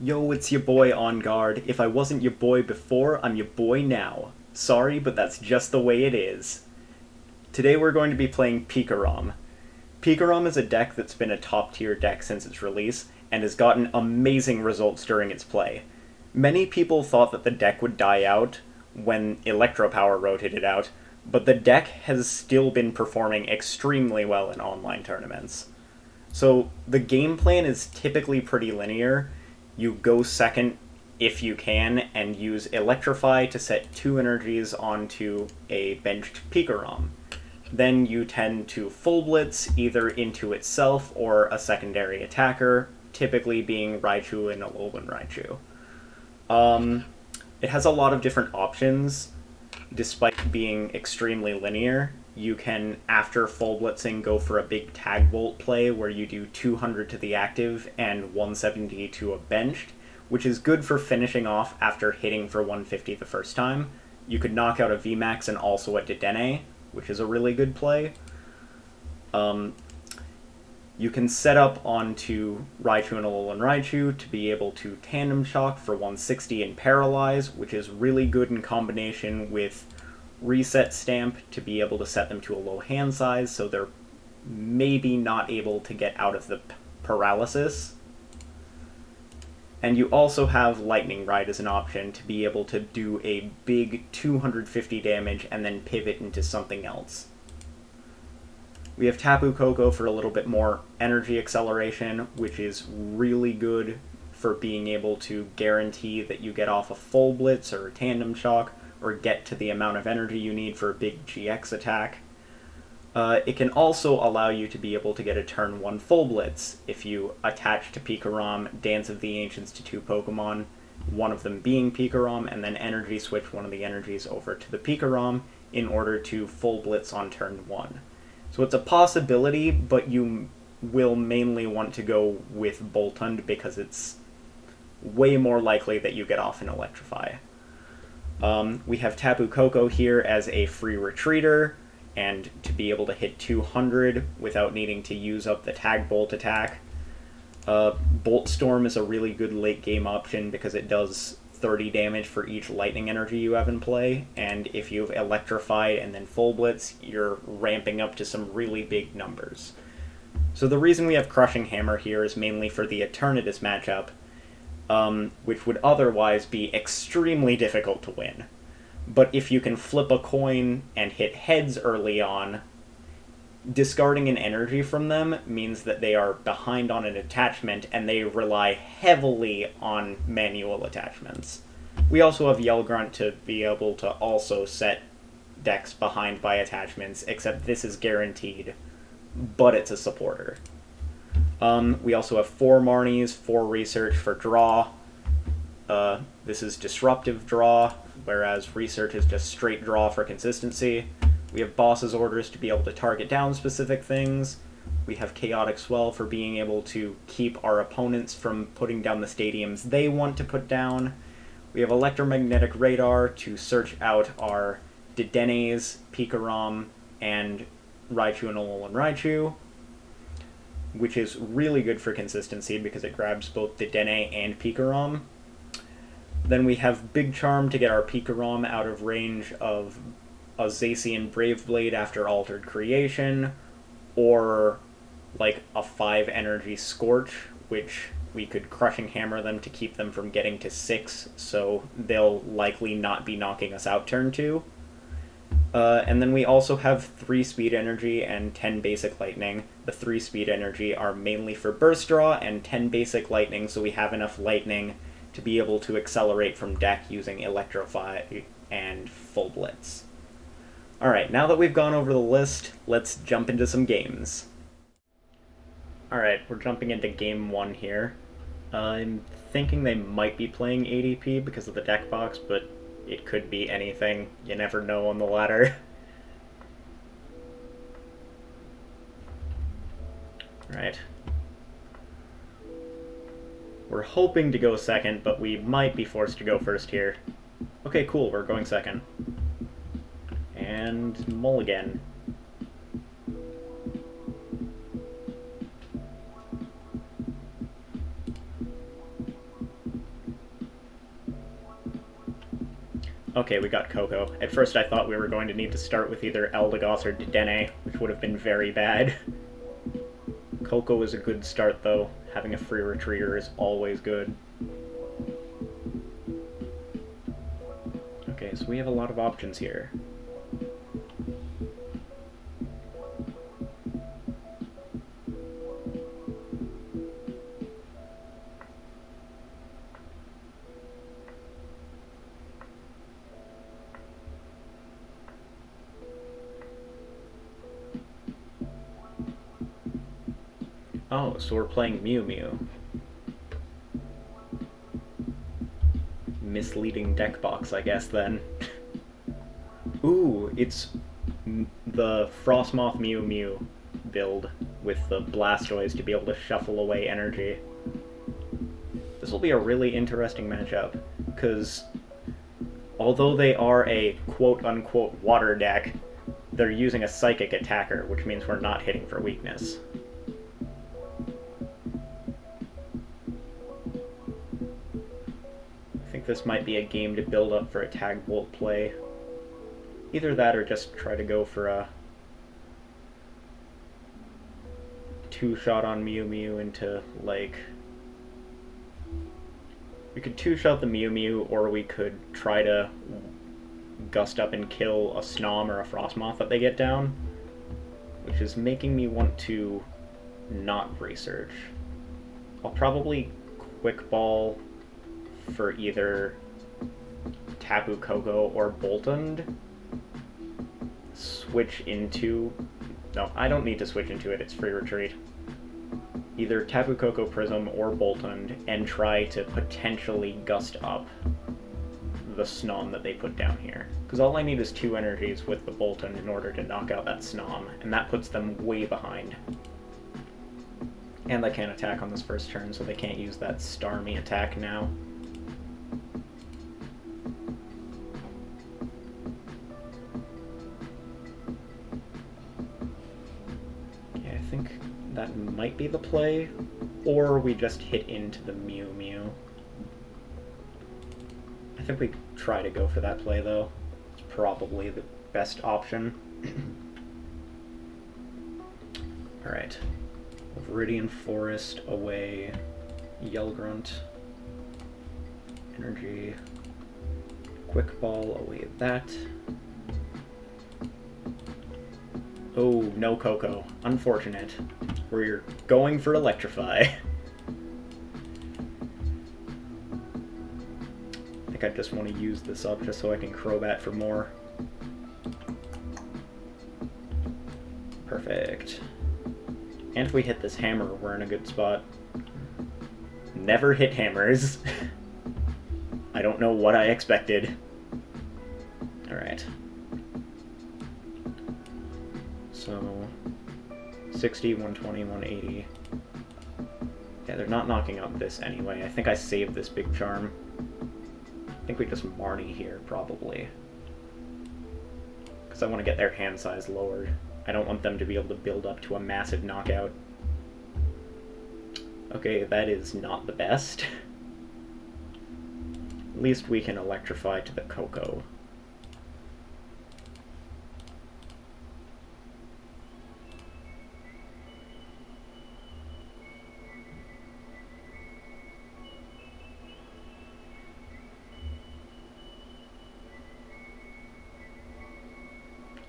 Yo, it's your boy On Guard. If I wasn't your boy before, I'm your boy now. Sorry, but that's just the way it is. Today we're going to be playing PikaRom. PikaRom is a deck that's been a top-tier deck since its release, and has gotten amazing results during its play. Many people thought that the deck would die out when Electro Power rotated out, but the deck has still been performing extremely well in online tournaments. So the game plan is typically pretty linear. You go second if you can, and use Electrify to set 2 energies onto a benched PikaRom. Then you tend to Full Blitz either into itself or a secondary attacker, typically being Raichu and Alolan Raichu. It has a lot of different options, despite being extremely linear. You can, after Full Blitzing, go for a big Tag Bolt play where you do 200 to the active and 170 to a benched, which is good for finishing off after hitting for 150 the first time. You could knock out a VMAX and also a Dedenne, which is a really good play. You can set up onto Raichu and Alolan Raichu to be able to Tandem Shock for 160 and Paralyze, which is really good in combination with Reset Stamp to be able to set them to a low hand size, so they're maybe not able to get out of the paralysis. And you also have Lightning Ride as an option to be able to do a big 250 damage and then pivot into something else. We have Tapu Koko for a little bit more energy acceleration, which is really good for being able to guarantee that you get off a Full Blitz or a Tandem Shock, or get to the amount of energy you need for a big GX attack. It can also allow you to be able to get a turn 1 Full Blitz if you attach to PikaRom, Dance of the Ancients to 2 Pokemon, one of them being PikaRom, and then Energy Switch one of the energies over to the PikaRom in order to Full Blitz on turn 1. So it's a possibility, but you will mainly want to go with Boltund because it's way more likely that you get off an Electrify. We have Tapu Koko here as a free retreater, and to be able to hit 200 without needing to use up the Tag Bolt attack. Bolt Storm is a really good late game option because it does 30 damage for each lightning energy you have in play, and if you've Electrified and then Full Blitz, you're ramping up to some really big numbers. So the reason we have Crushing Hammer here is mainly for the Eternatus matchup, which would otherwise be extremely difficult to win. But if you can flip a coin and hit heads early on, discarding an energy from them means that they are behind on an attachment and they rely heavily on manual attachments. We also have Grunt to be able to also set decks behind by attachments, except this is guaranteed, but it's a supporter. We also have 4 Marnies, 4 Research for draw. This is Disruptive Draw, whereas Research is just straight draw for consistency. We have Boss's Orders to be able to target down specific things. We have Chaotic Swell for being able to keep our opponents from putting down the stadiums they want to put down. We have Electromagnetic Radar to search out our Dedennes, PikaRom, and Raichu and Alolan Raichu, which is really good for consistency because it grabs both Dedenne and PikaRom. Then we have Big Charm to get our PikaRom out of range of a Zacian Brave Blade after Altered Creation, or like a 5 energy Scorch, which we could Crushing Hammer them to keep them from getting to 6, so they'll likely not be knocking us out turn 2. And then we also have 3 Speed Energy and 10 Basic Lightning. The 3 Speed Energy are mainly for Burst Draw, and 10 Basic Lightning, so we have enough Lightning to be able to accelerate from deck using Electrify and Full Blitz. Alright, now that we've gone over the list, let's jump into some games. Alright, we're jumping into game 1 here. I'm thinking they might be playing ADP because of the deck box, but it could be anything. You never know on the ladder. Alright. We're hoping to go second, but we might be forced to go first here. Okay, cool, we're going second. And mulligan. Okay, we got Koko. At first I thought we were going to need to start with either Eldegoss or Dedenne, which would have been very bad. Koko is a good start, though. Having a free retreater is always good. Okay, so we have a lot of options here. Oh, so we're playing Mew Mew. Misleading deck box, I guess, then. Ooh, it's the Frostmoth Mew Mew build with the Blastoise to be able to shuffle away energy. This will be a really interesting matchup, because although they are a quote-unquote water deck, they're using a Psychic attacker, which means we're not hitting for weakness. I think this might be a game to build up for a Tag Bolt play. Either that or just try to go for a two-shot on Mew Mew into, like... We could two-shot the Mew Mew, or we could try to gust up and kill a Snom or a Frostmoth that they get down, which is making me want to not research. I'll probably Quick Ball for either Tapu Koko or Boltund. Switch into... No, I don't need to switch into it, it's free retreat. Either Tapu Koko Prism or Boltund, and try to potentially gust up the Snom that they put down here. Because all I need is 2 energies with the Boltund in order to knock out that Snom, and that puts them way behind. And they can't attack on this first turn, so they can't use that Starmie attack now. Okay, I think that might be the play, or we just hit into the Mew Mew. I think we try to go for that play, though. It's probably the best option. Alright. Viridian Forest away. Yell Grunt. Energy. Quick Ball away that. Oh, no Koko. Unfortunate. We're going for Electrify. I think I just want to use this up just so I can Crobat for more. Perfect. And if we hit this hammer, we're in a good spot. Never hit hammers. I don't know what I expected. Alright. So, 60, 120, 180. Yeah, they're not knocking out this anyway. I think I saved this Big Charm. I think we just Marnie here, probably. Because I want to get their hand size lowered. I don't want them to be able to build up to a massive knockout. Okay, that is not the best. At least we can Electrify to the Koko.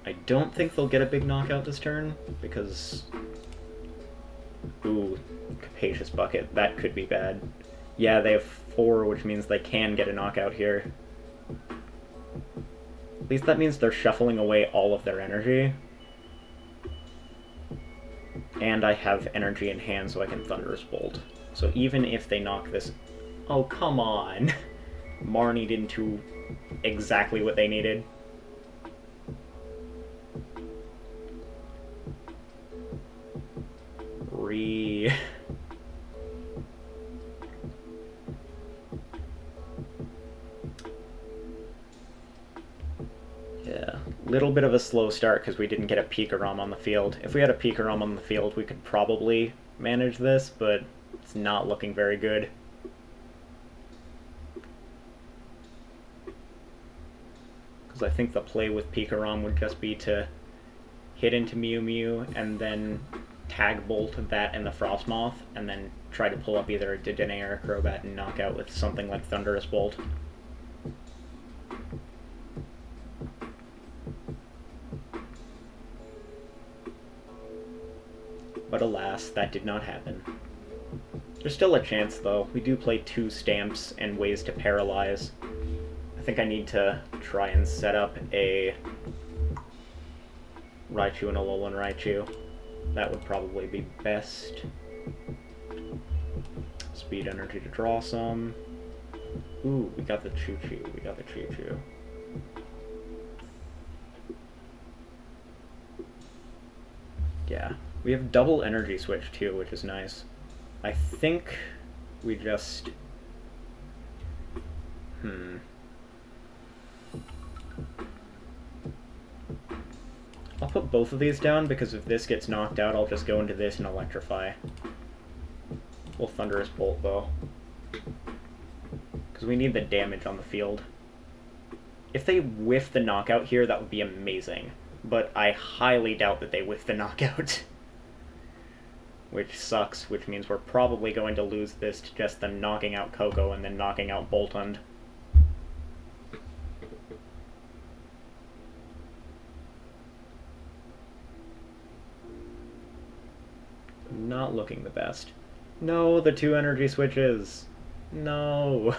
I don't think they'll get a big knockout this turn, because... Ooh, Capacious Bucket. That could be bad. Yeah, they have 4, which means they can get a knockout here. At least that means they're shuffling away all of their energy. And I have energy in hand, so I can Thunderous Bolt. So even if they knock this... Oh, come on! Marnie didn't do exactly what they needed. Yeah, little bit of a slow start because we didn't get a PikaRom on the field. If we had a PikaRom on the field, we could probably manage this, but it's not looking very good. because I think the play with PikaRom would just be to hit into Mew Mew and then tag Bolt that and the Frostmoth, and then try to pull up either a Dedenne or a Crobat and knock out with something like Thunderous Bolt. But alas, that did not happen. There's still a chance, though. We do play 2 stamps and ways to paralyze. I think I need to try and set up a Raichu and Alolan Raichu. That would probably be best. Speed energy to draw some. Ooh, we got the Choo-Choo. We got the Choo-Choo. Yeah. We have double Energy Switch, too, which is nice. I think we just... I'll put both of these down, because if this gets knocked out, I'll just go into this and electrify. We'll Thunderous Bolt, though. Because we need the damage on the field. If they whiff the knockout here, that would be amazing. But I highly doubt that they whiff the knockout. Which sucks, which means we're probably going to lose this to just them knocking out Koko and then knocking out Boltund. Not looking the best. No, the 2 energy switches. No.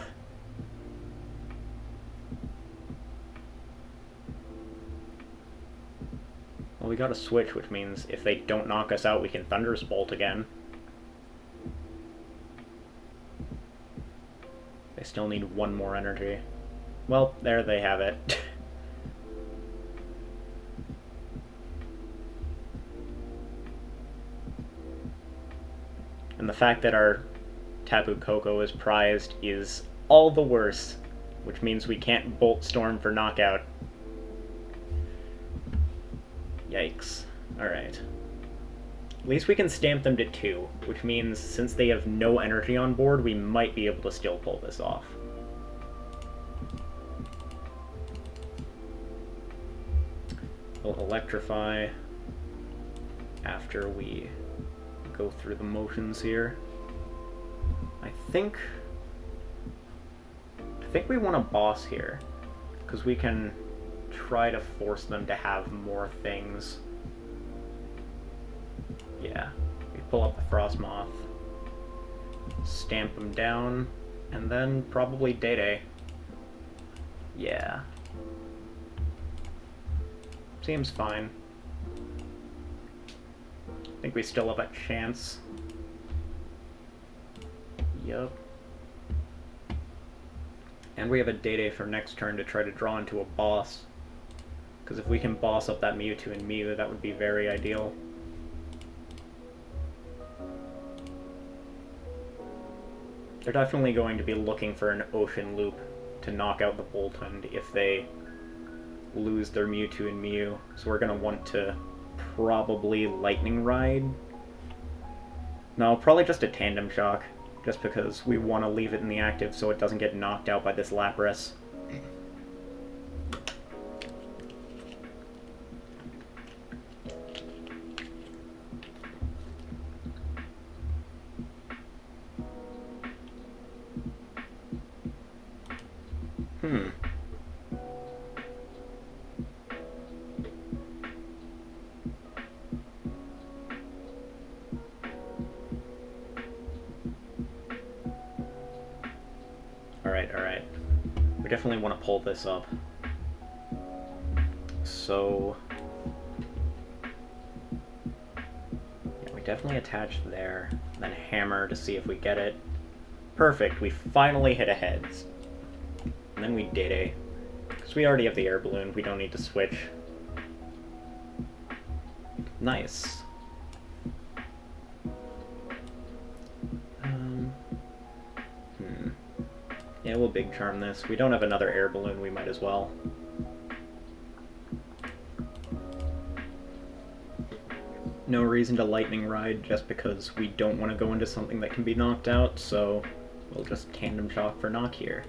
Well, we got a switch, which means if they don't knock us out, we can Thunderous Bolt again. They still need 1 more energy. Well, there they have it. And the fact that our Tapu Koko is prized is all the worse, which means we can't Bolt Storm for knockout. Yikes. Alright. At least we can stamp them to 2, which means since they have no energy on board, we might be able to still pull this off. We'll electrify after we go through the motions here. I think we want a boss here, because we can try to force them to have more things. Yeah, we pull up the Frostmoth, stamp them down, and then probably Dedenne. Yeah. Seems fine. I think we still have a chance. Yup. And we have a Dedenne for next turn to try to draw into a boss. Because if we can boss up that Mewtwo and Mew, that would be very ideal. They're definitely going to be looking for an Ocean Loop to knock out the Boltund if they lose their Mewtwo and Mew. So we're going to want to probably Lightning Ride. No, probably just a Tandem Shock, just because we want to leave it in the active so it doesn't get knocked out by this Lapras. Alright. We definitely want to pull this up. So... yeah, we definitely attach there, then hammer to see if we get it. Perfect, we finally hit a heads. And then we Dedenne. Because we already have the Air Balloon, we don't need to switch. Nice. Yeah, we'll Big Charm this. We don't have another Air Balloon, we might as well. No reason to Lightning Ride just because we don't want to go into something that can be knocked out, so we'll just Tandem Shock for knock here.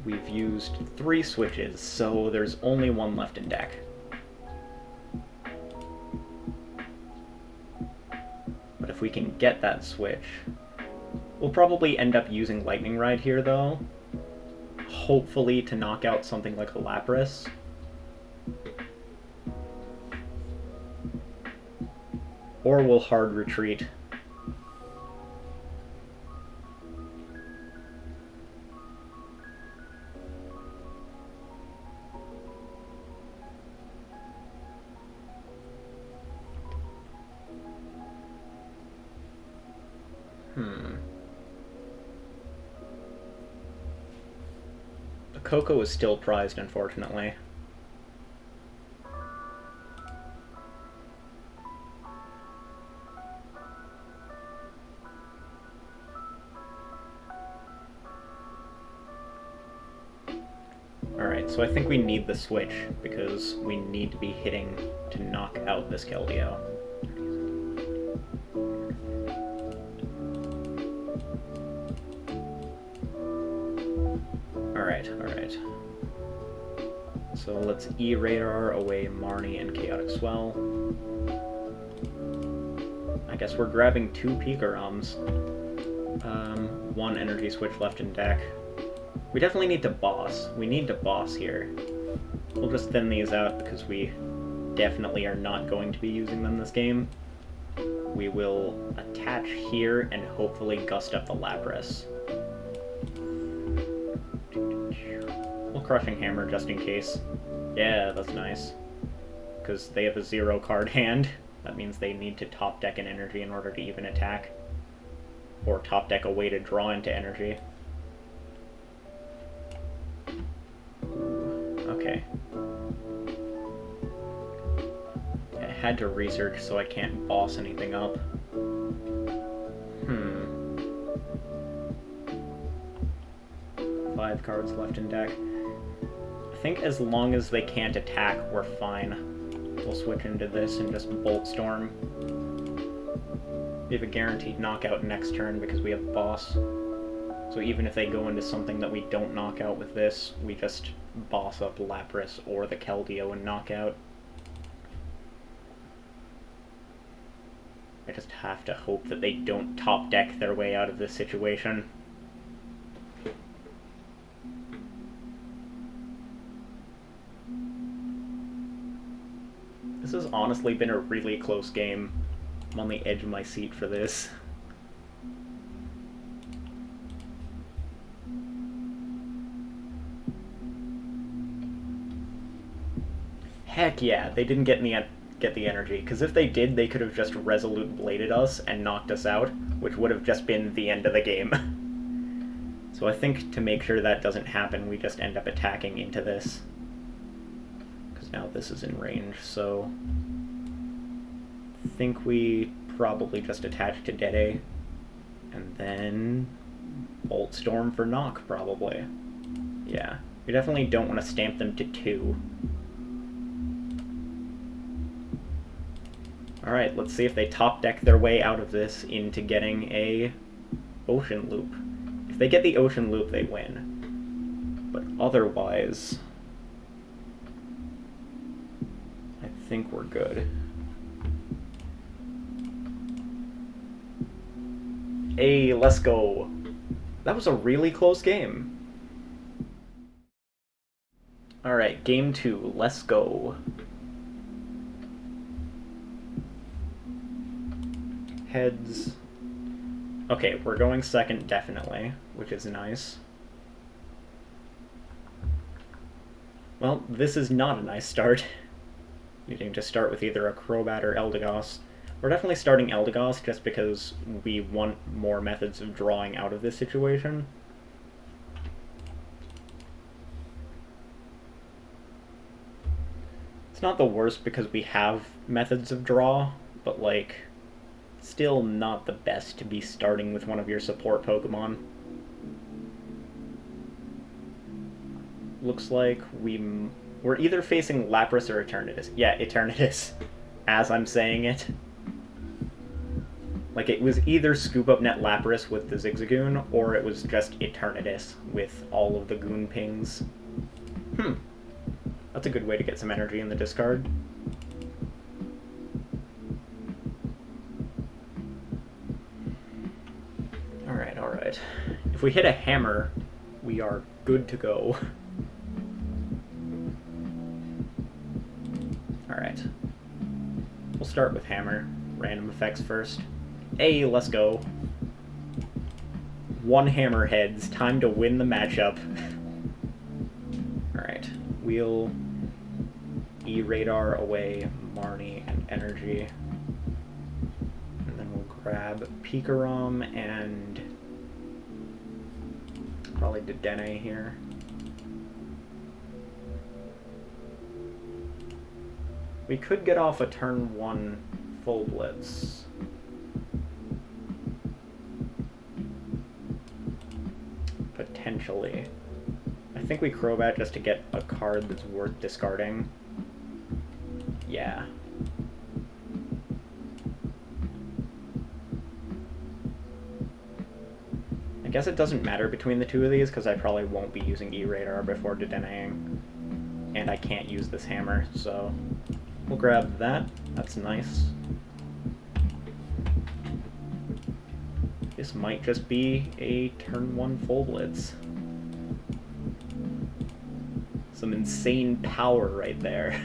We've used 3 switches, so there's only 1 left in deck. But if we can get that switch, we'll probably end up using Lightning Ride here, though. Hopefully to knock out something like a Lapras. Or we'll hard retreat. The Koko is still prized, unfortunately. Alright, so I think we need the switch, because we need to be hitting to knock out this Keldeo. Alright. So let's E-Radar away Marnie and Chaotic Swell. I guess we're grabbing 2 PikaRoms. 1 Energy Switch left in deck. We definitely need to boss. We need to boss here. We'll just thin these out because we definitely are not going to be using them this game. We will attach here and hopefully gust up the Lapras. We'll Crushing Hammer just in case. Yeah, that's nice. Because they have a 0 card hand. That means they need to top deck an energy in order to even attack. Or top deck a way to draw into energy. Okay. I had to research so I can't boss anything up. 5 cards left in deck. I think as long as they can't attack, we're fine. We'll switch into this and just Bolt Storm. We have a guaranteed knockout next turn because we have boss. So even if they go into something that we don't knock out with this, we just boss up Lapras or the Keldeo and knock out. I just have to hope that they don't top deck their way out of this situation. This has honestly been a really close game. I'm on the edge of my seat for this. Heck yeah, they didn't get the energy, because if they did, they could have just Resolute Bladed us and knocked us out, which would have just been the end of the game. So I think to make sure that doesn't happen, we just end up attacking into this. Because now this is in range, so I think we probably just attach to Dedenne, and then Bolt Storm for knock, probably. Yeah, we definitely don't want to stamp them to 2. Alright, let's see if they top deck their way out of this into getting a Ocean Loop. If they get the Ocean Loop, they win. But otherwise, I think we're good. Hey, let's go. That was a really close game. Alright, game 2, let's go. Heads. Okay, we're going second definitely, which is nice. Well, this is not a nice start. Needing to start with either a Crobat or Eldegoss. We're definitely starting Eldegoss just because we want more methods of drawing out of this situation. It's not the worst because we have methods of draw, but like, still not the best to be starting with one of your support Pokemon. Looks like we're either facing Lapras or Eternatus. Yeah, Eternatus, as I'm saying it. Like, it was either Scoop Up Net Lapras with the Zigzagoon, or it was just Eternatus with all of the Goon pings. That's a good way to get some energy in the discard. Alright, alright. If we hit a hammer, we are good to go. Alright. We'll start with hammer. Random effects first. Hey, let's go. One hammer heads. Time to win the matchup. Alright. We'll E-Radar away Marnie and Energy. And then we'll grab PikaRom and probably Dedenne here. We could get off a turn 1 full blitz. Potentially. I think we Crobat just to get a card that's worth discarding. Yeah. I guess it doesn't matter between the two of these because I probably won't be using E-Radar before Dedenne-ing. And I can't use this hammer, so we'll grab that. That's nice. This might just be a turn 1 full blitz. Some insane power right there.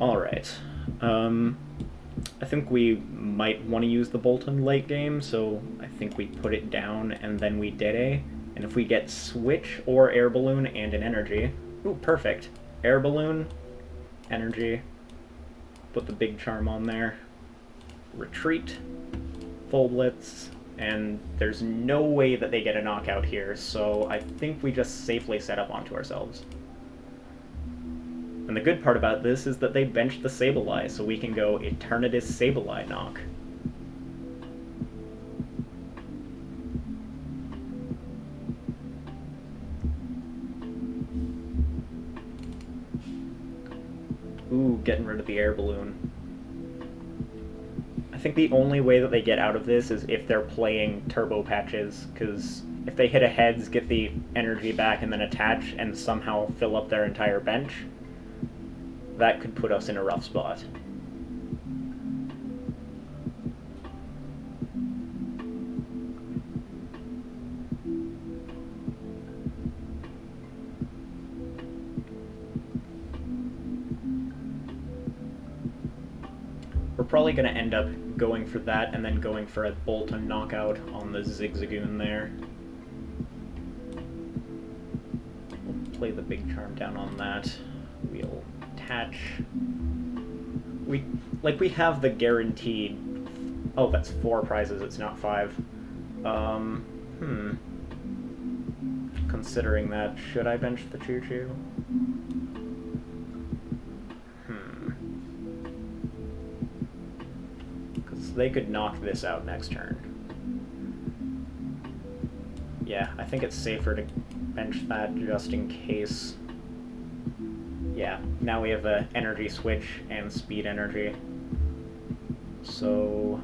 Alright. I think we might want to use the Boltund late game, so I think we put it down and then we Dedenne. And if we get Switch or Air Balloon and an Energy... Ooh, perfect. Air Balloon, Energy, put the Big Charm on there, retreat, full blitz, and there's no way that they get a knockout here, so I think we just safely set up onto ourselves. And the good part about this is that they benched the Sableye, so we can go Eternatus Sableye knock. Ooh, getting rid of the Air Balloon. I think the only way that they get out of this is if they're playing Turbo Patches, because if they hit a heads, get the energy back, and then attach, and somehow fill up their entire bench, that could put us in a rough spot. We're probably going to end up going for that and then going for a Boltund knockout on the Zigzagoon there. We'll play the Big Charm down on that. We'll attach. We have the guaranteed... Oh, that's 4 prizes, it's not 5. Considering that, should I bench the Choo-Choo? They could knock this out next turn. Yeah, I think it's safer to bench that just in case. Yeah, now we have a Energy Switch and Speed Energy. So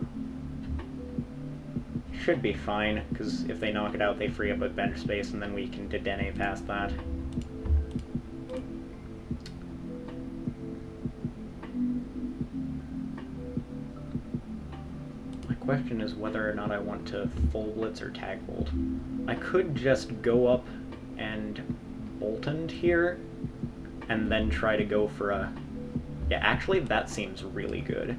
should be fine, because if they knock it out, they free up a bench space, and then we can Dedenne past that. Question is whether or not I want to full blitz or tag bolt. I could just go up and Boltund here and then try to go for a... Yeah, actually that seems really good.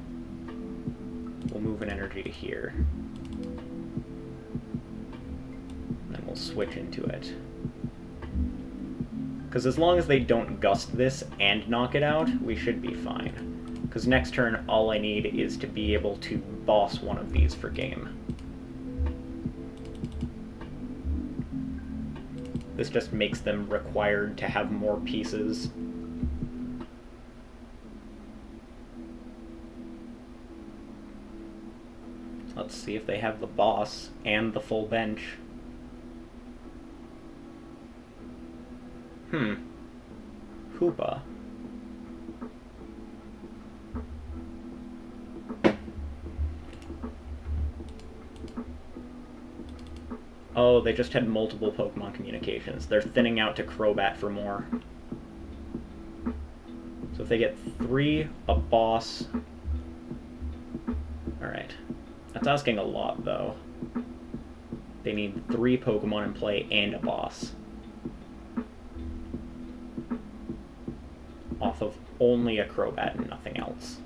We'll move an energy to here. Then we'll switch into it. Because as long as they don't gust this and knock it out, we should be fine. Because next turn, all I need is to be able to boss one of these for game. This just makes them required to have more pieces. Let's see if they have the boss and the full bench. Hoopa. Oh, they just had multiple Pokemon communications. They're thinning out to Crobat for more. So if they get 3, a boss... Alright. That's asking a lot, though. They need 3 Pokemon in play and a boss. Off of only a Crobat and nothing else.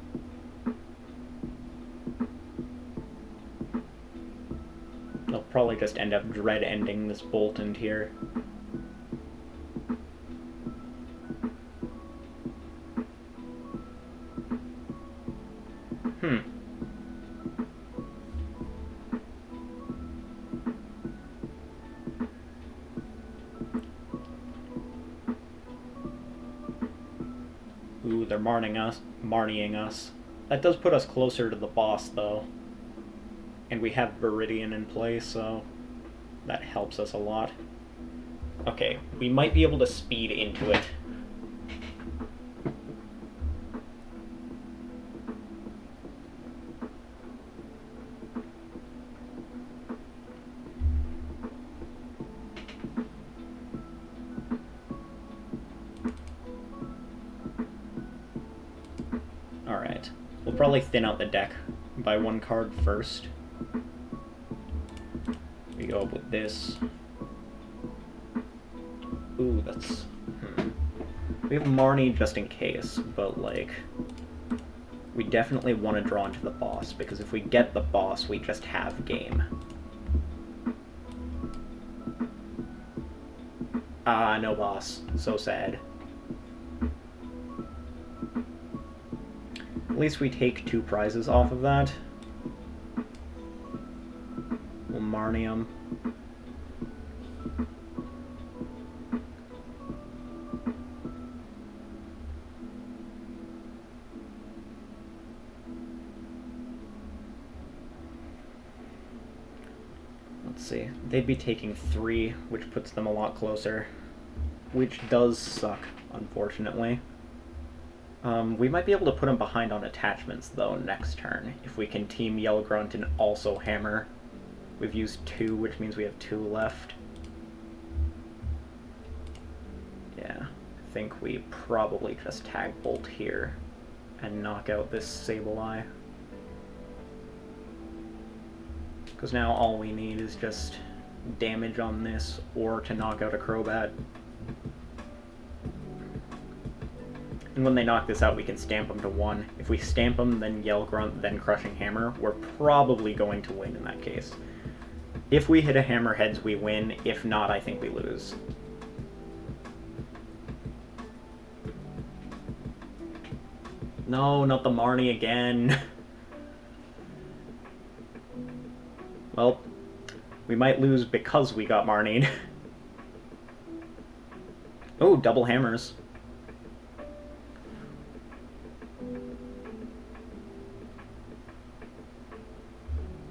They'll probably just end up dread-ending this Boltund here. Ooh, they're Marnieing us. That does put us closer to the boss, though. And we have Viridian in play, so that helps us a lot. Okay, we might be able to speed into it. Alright, we'll probably thin out the deck by 1 card first. We go up with this. Ooh, that's... We have Marnie just in case, but, like... We definitely want to draw into the boss, because if we get the boss, we just have game. Ah, no boss. So sad. At least we take 2 prizes off of that. We'll Marnie him. Let's see. They'd be taking 3, which puts them a lot closer. Which does suck, unfortunately. We might be able to put them behind on attachments, though, next turn, if we can team Yell Grunt and also Hammer. We've used 2, which means we have 2 left. Yeah, I think we probably just tag Bolt here and knock out this Sableye. Because now all we need is just damage on this, or to knock out a Crobat. And when they knock this out, we can stamp them to 1. If we stamp them, then Yell Grunt, then Crushing Hammer, we're probably going to win in that case. If we hit a Hammerheads, we win. If not, I think we lose. No, not the Marnie again. Well, we might lose because we got Marnied. Oh, double hammers.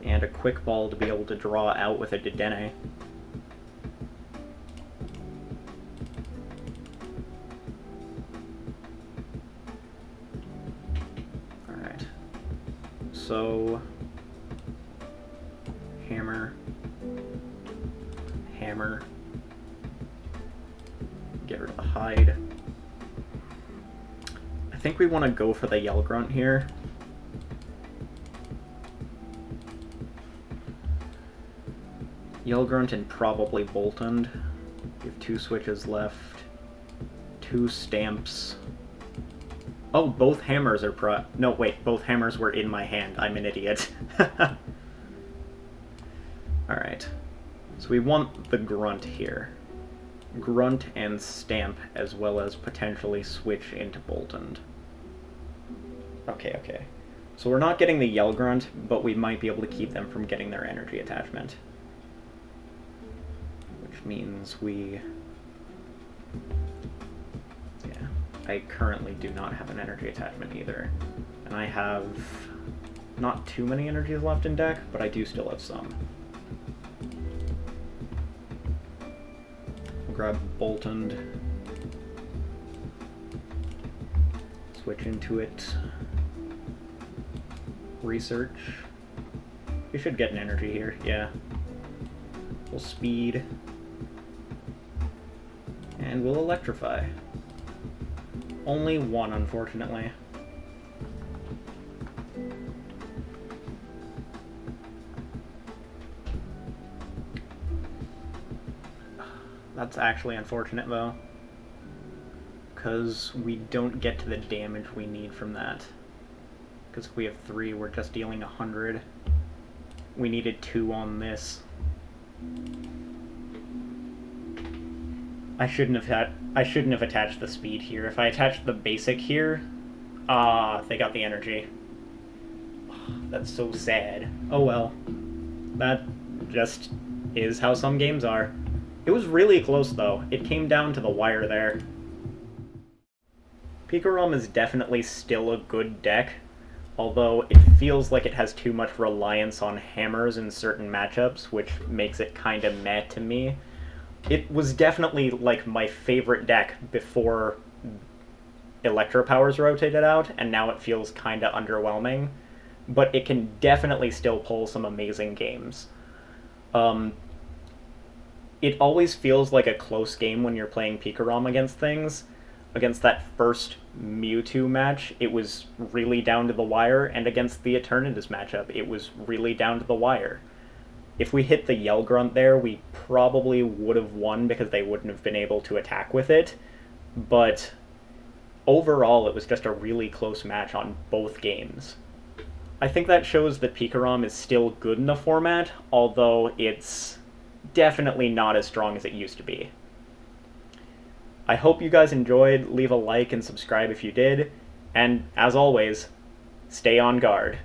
And a quick ball to be able to draw out with a Dedenne. Alright. So... Hammer. Hammer. Get rid of the hide. I think we want to go for the Yell Grunt here. Yell Grunt and probably Boltund. We have 2 switches left. 2 stamps. Oh, both hammers are no, wait, both hammers were in my hand. I'm an idiot. Alright. So we want the Grunt here. Grunt and Stamp, as well as potentially switch into Boltund. Okay, okay. So we're not getting the Yell Grunt, but we might be able to keep them from getting their energy attachment. Which means we... Yeah. I currently do not have an energy attachment either. And I have not too many energies left in deck, but I do still have some. We'll grab Boltund. Switch into it. Research. We should get an energy here, yeah. Full speed. And we'll electrify. Only one, unfortunately. That's actually unfortunate, though. Because we don't get to the damage we need from that. Because if we have 3, we're just dealing 100. We needed 2 on this. I shouldn't have attached the speed here. If I attached the basic here, they got the energy. That's so sad. Oh well. That just is how some games are. It was really close, though. It came down to the wire there. PikaRom is definitely still a good deck, although it feels like it has too much reliance on hammers in certain matchups, which makes it kinda meh to me. It was definitely, like, my favorite deck before Electro Powers rotated out, and now it feels kinda underwhelming, but it can definitely still pull some amazing games. It always feels like a close game when you're playing PikaRom against things. Against that first Mewtwo match, it was really down to the wire, and against the Eternatus matchup, it was really down to the wire. If we hit the Yell Grunt there, we probably would have won because they wouldn't have been able to attack with it, but overall it was just a really close match on both games. I think that shows that PikaRom is still good in the format, although it's definitely not as strong as it used to be. I hope you guys enjoyed. Leave a like and subscribe if you did, and as always, stay on guard.